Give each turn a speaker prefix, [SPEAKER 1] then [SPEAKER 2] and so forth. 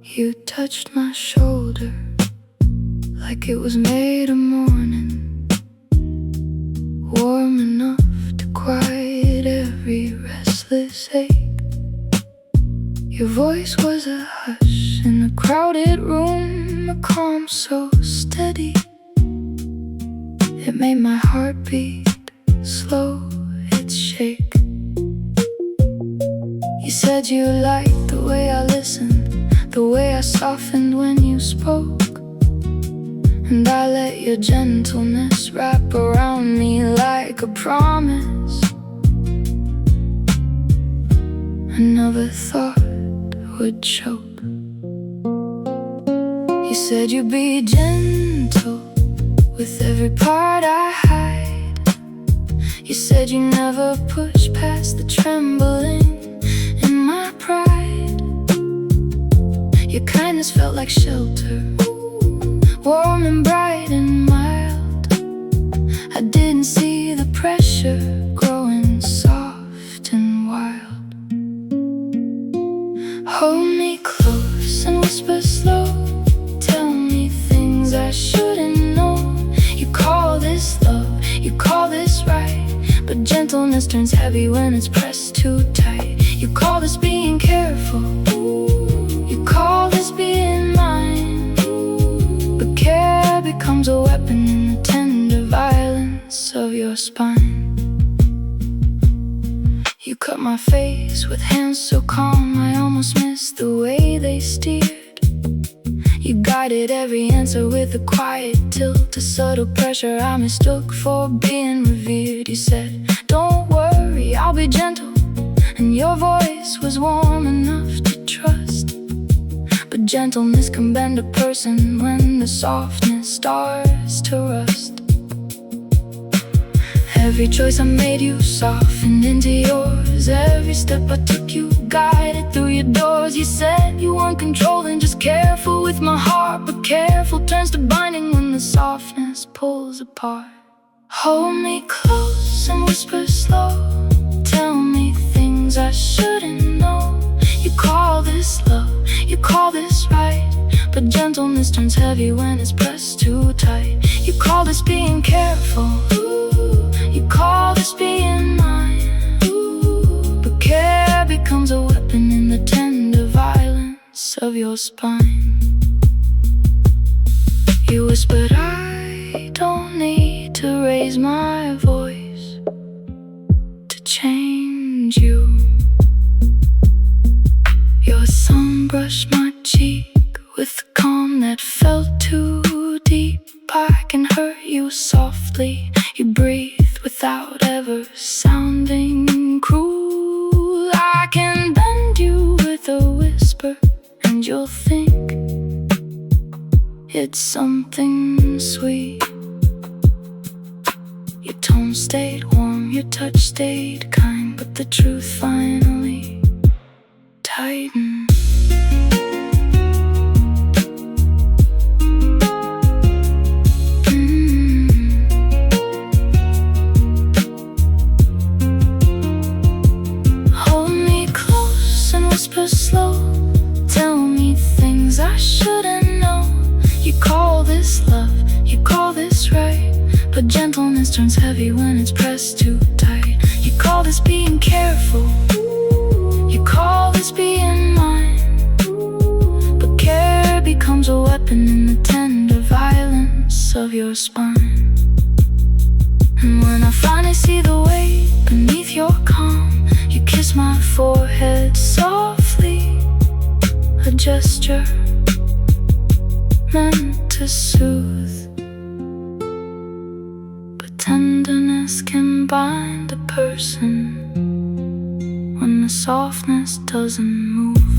[SPEAKER 1] You touched my shoulder like it was made of morning, warm enough to quiet every restless ache. Your voice was a hush in a crowded room, a calm so steady it made my heart beat slow, its shake. You said you liked the way I listened, the way I softened when you spoke, and I let your gentleness wrap around me like a promise. Another thought would choke. You said you'd be gentle with every part I hide. You said you never push past the trembling in my pride. Your kindness felt like shelter, warm and bright and mild. I didn't see the pressure growing soft and wild. Hold me close and whisper slow, tell me things I shouldn't know. You call this love, you call this right, but gentleness turns heavy when it's pressed too tight. You call this being careful, you call this being mine, but care becomes a weapon in the tender violence of your spine. You cut my face with hands so calm I almost missed the way they steered. You guided every answer with a quiet tilt, a subtle pressure I mistook for being revered. You said, don't worry, I'll be gentle, and your voice was warm enough to trust. But gentleness can bend a person when the softness starts to rust. Every choice I made you softened into yours. Every step I took you guided through your doors. You said you weren't controlling, just careful with my heart, but careful turns to binding when the softness pulls apart. Hold me close and whisper slow, tell me things I shouldn't know. You call this love, you call this right, but gentleness turns heavy when it's pressed too tight. You call this being careful, you call this being mine, but care becomes a weapon in the tender violence of your spine. You whispered, I don't need to raise my voice to change you. Your sun brushed my cheek with the calm that felt too deep. I can hurt you softly, you breathe without ever sounding cruel. I can bend you with a whisper and you'll think it's something sweet. Your tone stayed warm, your touch stayed kind, but the truth finally tightened. Whisper slow, tell me things I shouldn't know. You call this love, you call this right, but gentleness turns heavy when it's pressed too tight. You call this being careful, you call this being mine, but care becomes a weapon in the tender violence of your spine. And when I finally see the weight beneath your calm, you kiss my forehead softly, a gesture meant to soothe. But tenderness can bind a person when the softness doesn't move.